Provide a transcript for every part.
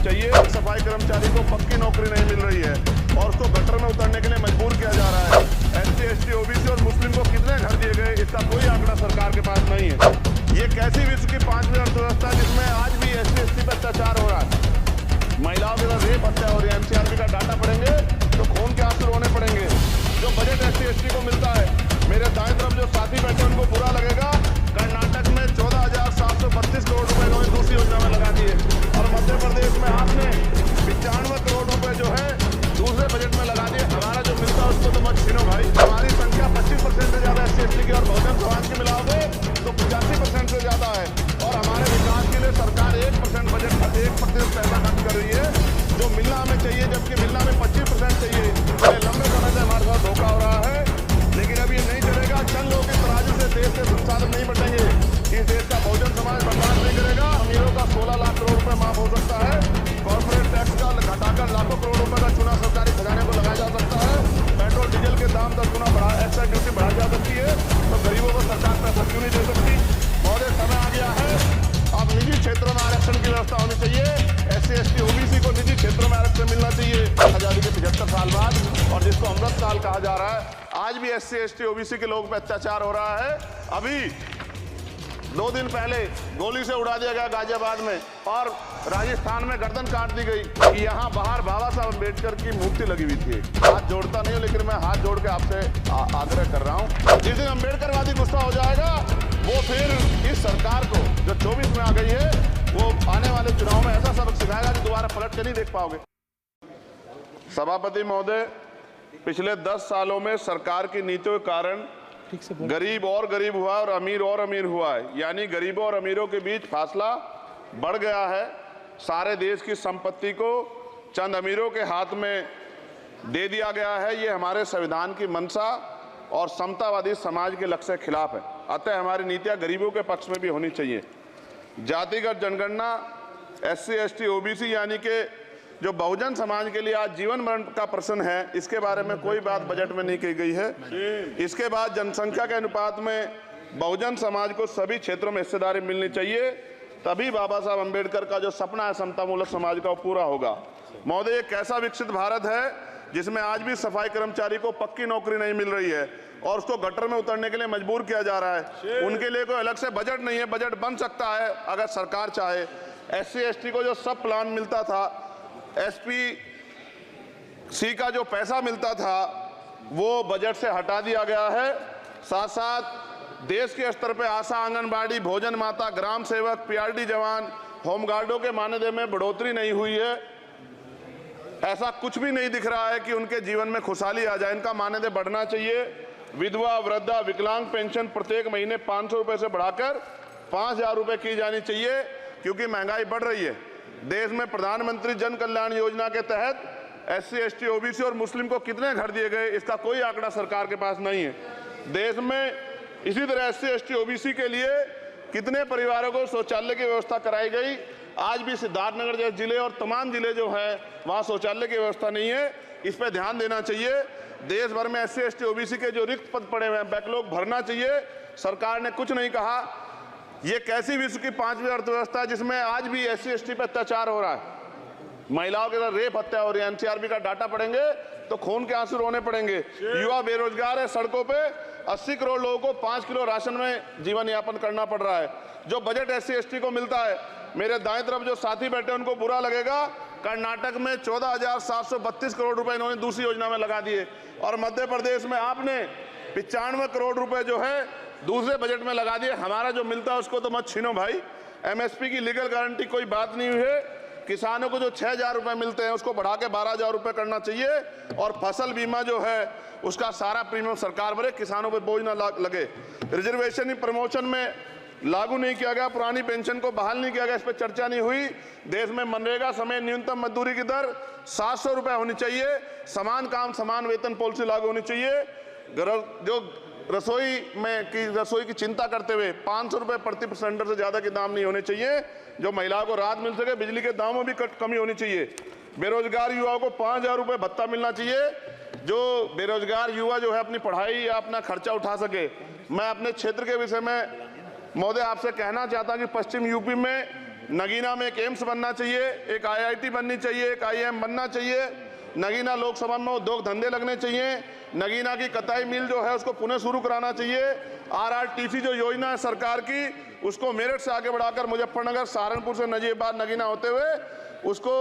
चाहिए। सफाई कर्मचारी को पक्की नौकरी नहीं मिल रही है और उसको गटर में उतरने के लिए मजबूर किया जा रहा है। SC, ST, OBC और मुस्लिम को कितने घर दिए गए, इसका कोई आंकड़ा सरकार के पास नहीं है। ये कैसी विश्व की 5वीं अर्थव्यवस्था जिसमें आज भी SC, ST पर अत्याचार हो रहा है, महिलाओं के साथ रेप हत्या हो रही है। NCRB का डाटा पढ़ेंगे तो खून के आंसू रोने पड़ेंगे। जो बजट SC, ST को मिलता है, मेरे दाएं तरफ जो साथी बैठे उनको बुरा लगेगा। कर्नाटक में 14,732 करोड़ रुपए इन्होंने दूसरी योजना में लगा दिए और मध्य प्रदेश में आपने 95 करोड़ रुपए जो है दूसरे बजट में लगा दिए। हमारा जो मिलता है उसको तो मत छीनो भाई। हमारी संख्या 25% से ज्यादा SC, ST की और बहुजन समाज की मिलाओगे तो 85% से ज्यादा है और हमारे विकास के लिए सरकार 1% बजट 1% पैसा खर्च कर रही है जो मिलना हमें चाहिए, जबकि मिलना हमें 25% चाहिए। लंबे समय से हमारे साथ धोखा हो रहा है, लेकिन अब ये नहीं चलेगा। चंद लोगों के तराजू से देश के संसाधन नहीं बटेंगे। इस देश का बहुजन समाज बर्दाश्त नहीं करेगा। अमीरों का 16 लाख करोड़ रुपए माफ हो सकता है। कॉर्पोरेट टैक्स का घटाकर लाखों करोड़ रुपए का चुना सरकारी खजाने को लगाया जा सकता है। पेट्रोल डीजल के दाम 10 गुना एक्स्ट्रा ड्यूटी बढ़ाई जा सकती है, तो गरीबों को सरकार पैसा क्यों नहीं दे सकती। बहुत समय आ गया है, अब निजी क्षेत्रों में आरक्षण की व्यवस्था होनी चाहिए। SC, ST, OBC को निजी क्षेत्रों में आरक्षण मिलना चाहिए। आजादी के 75 साल बाद और जिसको अमृत काल कहा जा रहा है, आज भी SC, ST, OBC के लोगों पर अत्याचार हो रहा है। अभी 2 दिन पहले गोली से उड़ा दिया गया गाजियाबाद में और राजस्थान में गर्दन काट दी गई कि यहाँ बाहर बाबा साहब अम्बेडकर की मूर्ति लगी हुई थी। हाथ जोड़ता नहीं हूँ, लेकिन मैं हाथ जोड़ के आपसे आग्रह कर रहा हूँ, जिस दिन अम्बेडकरवादी गुस्सा हो जाएगा वो फिर इस सरकार को जो 24 में आ गई है, वो आने वाले चुनाव में ऐसा सबक सिखाएगा कि दोबारा पलट के नहीं देख पाओगे। सभापति महोदय, पिछले 10 सालों में सरकार की नीतियों के कारण गरीब और गरीब हुआ और अमीर हुआ है, यानी गरीबों और अमीरों के बीच फासला बढ़ गया है। सारे देश की संपत्ति को चंद अमीरों के हाथ में दे दिया गया है। ये हमारे संविधान की मंशा और समतावादी समाज के लक्ष्य के खिलाफ है। अतः हमारी नीतियां गरीबों के पक्ष में भी होनी चाहिए। जातिगत जनगणना SC, ST, OBC यानी कि जो बहुजन समाज के लिए आज जीवन मरण का प्रश्न है, इसके बारे में कोई बात बजट में नहीं की गई है। इसके बाद जनसंख्या के अनुपात में बहुजन समाज को सभी क्षेत्रों में हिस्सेदारी मिलनी चाहिए, तभी बाबा साहब अम्बेडकर का जो सपना है समतामूलक समाज का वो पूरा होगा। महोदय, एक ऐसा विकसित भारत है जिसमें आज भी सफाई कर्मचारी को पक्की नौकरी नहीं मिल रही है और उसको गटर में उतरने के लिए मजबूर किया जा रहा है। उनके लिए कोई अलग से बजट नहीं है। बजट बन सकता है अगर सरकार चाहे। SC, ST को जो सब प्लान मिलता था, SPC का जो पैसा मिलता था, वो बजट से हटा दिया गया है। साथ साथ देश के स्तर पे आशा, आंगनबाड़ी, भोजन माता, ग्राम सेवक, PRD जवान, होमगार्डों के मानदेय में बढ़ोतरी नहीं हुई है। ऐसा कुछ भी नहीं दिख रहा है कि उनके जीवन में खुशहाली आ जाए। इनका मानदेय बढ़ना चाहिए। विधवा, वृद्धा, विकलांग पेंशन प्रत्येक महीने 500 रुपए से बढ़ाकर 5,000 रुपए की जानी चाहिए, क्योंकि महंगाई बढ़ रही है। देश में प्रधानमंत्री जन कल्याण योजना के तहत SC, ST, OBC और मुस्लिम को कितने घर दिए गए, इसका कोई आंकड़ा सरकार के पास नहीं है। देश में इसी तरह SC, ST, OBC के लिए कितने परिवारों को शौचालय की व्यवस्था कराई गई। आज भी सिद्धार्थनगर जैसे जिले और तमाम जिले जो हैं वहाँ शौचालय की व्यवस्था नहीं है। इस पर ध्यान देना चाहिए। देश भर में SC, ST, OBC के जो रिक्त पद पड़े हुए हैं, बैकलॉग भरना चाहिए। सरकार ने कुछ नहीं कहा। ये कैसी विश्व की 5वीं अर्थव्यवस्था है जिसमें आज भी SC, ST पर अत्याचार हो रहा है, महिलाओं के साथ रेप हत्या हो रही है। NCRB का डाटा पढ़ेंगे तो खून के आंसू रोने पड़ेंगे। युवा बेरोजगार है, सड़कों पे 80 करोड़ लोगों को 5 किलो राशन में जीवन यापन करना पड़ रहा है। जो बजट SC, ST को मिलता है, मेरे दाएं तरफ जो साथी बैठे उनको बुरा लगेगा। कर्नाटक में 14,732 करोड़ रुपए इन्होंने दूसरी योजना में लगा दिए और मध्य प्रदेश में आपने 95 करोड़ रुपए जो है दूसरे बजट में लगा दिए। हमारा जो मिलता है उसको तो मत छीनो भाई। MSP की लीगल गारंटी कोई बात नहीं हुई है। किसानों को जो 6,000 रुपए मिलते हैं उसको बढ़ा के 12,000 रुपए करना चाहिए और फसल बीमा जो है उसका सारा प्रीमियम सरकार भरे, किसानों पर बोझ ना लगे। रिजर्वेशन ही प्रमोशन में लागू नहीं किया गया, पुरानी पेंशन को बहाल नहीं किया गया, इस पर चर्चा नहीं हुई। देश में मनरेगा समय न्यूनतम मजदूरी की दर 700 रुपए होनी चाहिए। समान काम समान वेतन पॉलिसी लागू होनी चाहिए। जो रसोई की चिंता करते हुए 500 रुपए प्रति सिलेंडर से ज्यादा के दाम नहीं होने चाहिए, जो महिलाओं को राहत मिल सके। बिजली के दामों में भी कमी होनी चाहिए। बेरोजगार युवाओं को 5,000 रुपए भत्ता मिलना चाहिए, जो बेरोजगार युवा जो है अपनी पढ़ाई या अपना खर्चा उठा सके। मैं अपने क्षेत्र के विषय में महोदय आपसे कहना चाहता हूं कि पश्चिम यूपी में नगीना में एक एम्स बनना चाहिए, एक IIT बननी चाहिए, एक IIM बनना चाहिए। नगीना लोकसभा में उद्योग धंधे लगने चाहिए। नगीना की कताई मिल जो है उसको पुनः शुरू कराना चाहिए। RRTC जो योजना है सरकार की, उसको मेरठ से आगे बढ़ाकर मुजफ्फरनगर, सहारनपुर से नजीबाबाद नगीना होते हुए उसको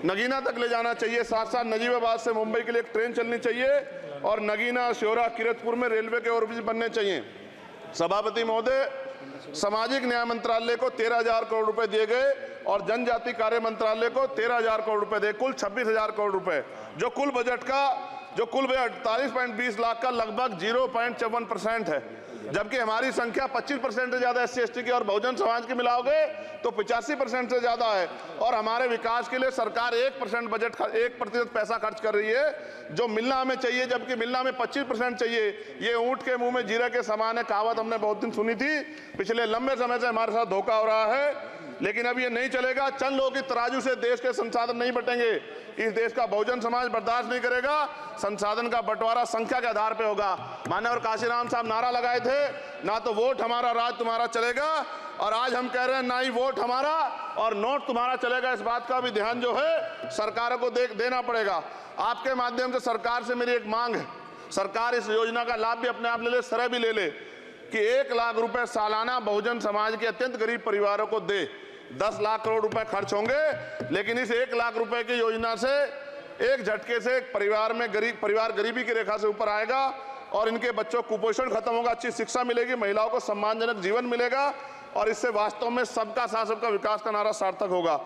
नगीना तक ले जाना चाहिए। साथ साथ नजीबाबाद से मुंबई के लिए एक ट्रेन चलनी चाहिए और नगीना, श्योरा, किरतपुर में रेलवे के ओवरब्रिज बनने चाहिए। सभापति महोदय, सामाजिक न्याय मंत्रालय को 13,000 करोड़ रुपए दिए गए और जनजाति कार्य मंत्रालय को 13,000 करोड़ रुपए दिए, कुल 26,000 करोड़ रुपए, जो कुल बजट 48.20 लाख का लगभग 0.54% है। जबकि हमारी संख्या 25% से ज्यादा SC/ST की और बहुजन समाज की मिलाओगे तो 85% से ज्यादा है। और हमारे विकास के लिए सरकार 1% पैसा खर्च कर रही है, जो मिलना हमें चाहिए, जबकि मिलना हमें 25% चाहिए। ये ऊंट के मुंह में जीरा के समान है, कहावत हमने बहुत दिन सुनी थी। पिछले लंबे समय से हमारे साथ धोखा हो रहा है, लेकिन अब ये नहीं चलेगा। चंद लोगों की तराजू से देश के संसाधन नहीं बटेंगे। इस देश का बहुजन समाज बर्दाश्त नहीं करेगा। संसाधन का बंटवारा संख्या के आधार पे होगा। माननीय काशीराम साहब नारा लगाए थे, ना तो वोट हमारा राज तुम्हारा चलेगा, और आज हम कह रहे हैं ना ही वोट हमारा और नोट तुम्हारा चलेगा। इस बात का भी ध्यान जो है सरकारों को देना पड़ेगा। आपके माध्यम से सरकार से मेरी एक मांग है, सरकार इस योजना का लाभ भी अपने आप ले ले, सरह भी ले ले कि 1 लाख रुपए सालाना बहुजन समाज के अत्यंत गरीब परिवारों को दे। 10 लाख करोड़ रुपए खर्च होंगे, लेकिन इस 1 लाख रुपए की योजना से एक झटके से एक परिवार गरीबी की रेखा से ऊपर आएगा और इनके बच्चों को कुपोषण खत्म होगा, अच्छी शिक्षा मिलेगी, महिलाओं को सम्मानजनक जीवन मिलेगा और इससे वास्तव में सबका साथ सबका विकास का नारा सार्थक होगा।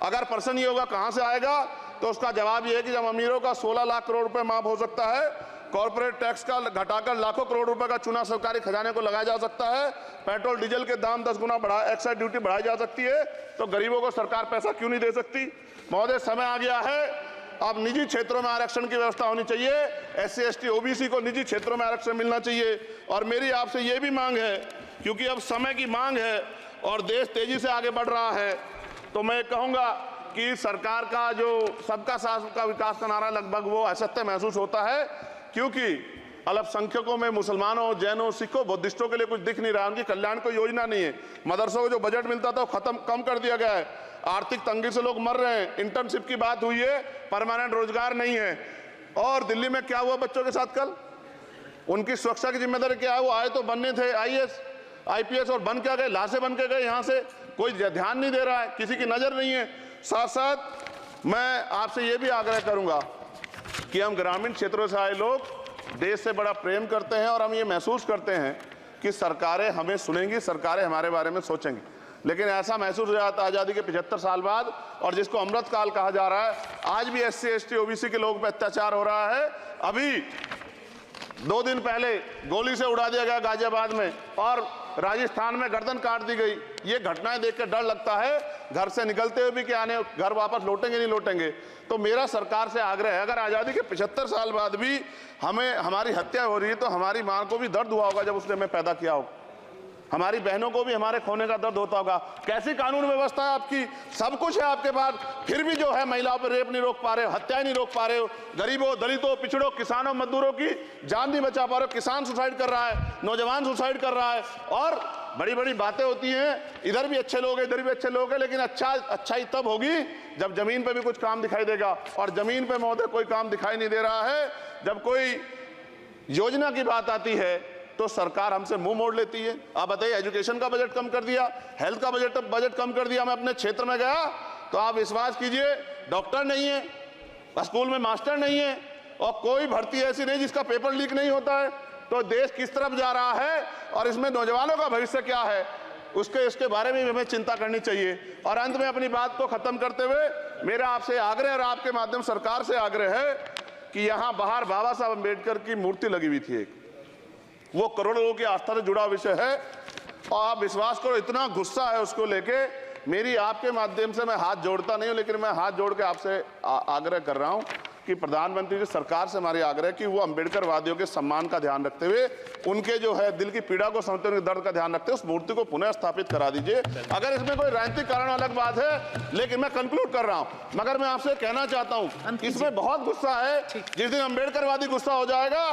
अगर प्रश्न ये होगा कहां से आएगा, तो उसका जवाब ये है कि जब अमीरों का 16 लाख करोड़ रुपए माफ हो सकता है, कॉर्पोरेट टैक्स का घटाकर लाखों करोड़ रुपए का चुना सरकारी खजाने को लगाया जा सकता है, पेट्रोल डीजल के दाम 10 गुना एक्साइज ड्यूटी बढ़ाई जा सकती है, तो गरीबों को सरकार पैसा क्यों नहीं दे सकती। महोदय, समय आ गया है, अब निजी क्षेत्रों में आरक्षण की व्यवस्था होनी चाहिए। SC/ST OBC को निजी क्षेत्रों में आरक्षण मिलना चाहिए। और मेरी आपसे ये भी मांग है, क्योंकि अब समय की मांग है और देश तेजी से आगे बढ़ रहा है, तो मैं कहूँगा कि सरकार का जो सबका साथ सबका विकास का नारा लगभग वो असत्य महसूस होता है, क्योंकि अल्पसंख्यकों में मुसलमानों, जैनों, सिखों, बुद्धिस्टों के लिए कुछ दिख नहीं रहा, उनकी कल्याण कोई योजना नहीं है। मदरसों को जो बजट मिलता था वो कम कर दिया गया है। आर्थिक तंगी से लोग मर रहे हैं। इंटर्नशिप की बात हुई है, परमानेंट रोजगार नहीं है। और दिल्ली में क्या हुआ बच्चों के साथ कल, उनकी सुरक्षा की जिम्मेदारी क्या है? वो आए तो बनने थे IAS IPS और बन क्या गए, लाशें बन के गए। यहाँ से कोई ध्यान नहीं दे रहा है, किसी की नजर नहीं है। साथ साथ मैं आपसे ये भी आग्रह करूंगा कि हम ग्रामीण क्षेत्रों से आए लोग देश से बड़ा प्रेम करते हैं और हम ये महसूस करते हैं कि सरकारें हमें सुनेंगी, सरकारें हमारे बारे में सोचेंगी। लेकिन ऐसा महसूस हो जाता है आज़ादी के 75 साल बाद, और जिसको अमृत काल कहा जा रहा है, आज भी SC/ST OBC के लोगों पर अत्याचार हो रहा है। अभी 2 दिन पहले गोली से उड़ा दिया गया गाजियाबाद में और राजस्थान में गर्दन काट दी गई। ये घटनाएं देख के डर लगता है, घर से निकलते हुए भी कि आने घर वापस लौटेंगे नहीं लौटेंगे। तो मेरा सरकार से आग्रह है, अगर आज़ादी के 75 साल बाद भी हमारी हत्या हो रही है, तो हमारी मां को भी दर्द हुआ होगा जब उसने हमें पैदा किया हो। हमारी बहनों को भी हमारे खोने का दर्द होता होगा। कैसी कानून व्यवस्था है आपकी, सब कुछ है आपके पास, फिर भी जो है महिलाओं पर रेप नहीं रोक पा रहे हो, हत्याएं नहीं रोक पा रहे हो, गरीबों, दलितों, पिछड़ों, किसानों, मजदूरों की जान नहीं बचा पा रहे हो। किसान सुसाइड कर रहा है, नौजवान सुसाइड कर रहा है, और बड़ी बड़ी बातें होती हैं, इधर भी अच्छे लोग हैं, इधर भी अच्छे लोग हैं, लेकिन अच्छाई तब होगी जब जमीन पे भी कुछ काम दिखाई देगा। और जमीन पे महोदय कोई काम दिखाई नहीं दे रहा है। जब कोई योजना की बात आती है तो सरकार हमसे मुंह मोड़ लेती है। आप बताइए, एजुकेशन का बजट कम कर दिया, हेल्थ का बजट कम कर दिया। मैं अपने क्षेत्र में गया तो आप विश्वास कीजिए, डॉक्टर नहीं है, स्कूल में मास्टर नहीं है, और कोई भर्ती ऐसी नहीं जिसका पेपर लीक नहीं होता है। तो देश किस तरफ जा रहा है और इसमें नौजवानों का भविष्य क्या है, इसके बारे में हमें चिंता करनी चाहिए। और अंत में अपनी बात को खत्म करते हुए मेरा आपसे आग्रह और आपके माध्यम सरकार से आग्रह है कि यहाँ बाहर बाबा साहब अम्बेडकर की मूर्ति लगी हुई थी एक, वो करोड़ों लोगों की आस्था से जुड़ा विषय है, और आप विश्वास करो इतना गुस्सा है उसको लेके। मेरी आपके माध्यम से मैं हाथ जोड़ता नहीं हूं, लेकिन मैं हाथ जोड़ के आपसे आग्रह कर रहा हूं कि प्रधानमंत्री जी, सरकार से हमारी आग्रह कि वो अम्बेडकर वादियों के सम्मान का ध्यान रखते हुए, उनके जो है दिल की पीड़ा को समझते हुए, दर्द का ध्यान रखते हुए उस मूर्ति को पुनः स्थापित करा दीजिए। अगर इसमें कोई राजनीतिक कारण अलग बात है, लेकिन मैं कंक्लूड कर रहा हूं। मगर मैं आपसे कहना चाहता हूं, इसमें बहुत गुस्सा है। जिस दिन अम्बेडकर वादी गुस्सा हो जाएगा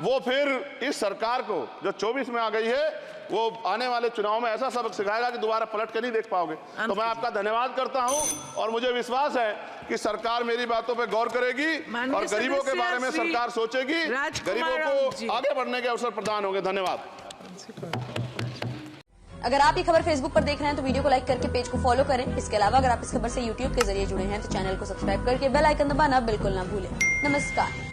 वो फिर इस सरकार को जो 24 में आ गई है, वो आने वाले चुनाव में ऐसा सबक सिखाएगा कि दोबारा पलट कर नहीं देख पाओगे। तो मैं आपका धन्यवाद करता हूं और मुझे विश्वास है कि सरकार मेरी बातों पे गौर करेगी और गरीबों के बारे में सरकार सोचेगी, गरीबों को आगे बढ़ने के अवसर प्रदान होंगे। धन्यवाद। अगर आप ये खबर फेसबुक पर देख रहे हैं तो वीडियो को लाइक करके पेज को फॉलो करें। इसके अलावा अगर आप इस खबर से यूट्यूब के जरिए जुड़े हैं तो चैनल को सब्सक्राइब करके बेल आइकन दबाना बिल्कुल ना भूलें। नमस्कार।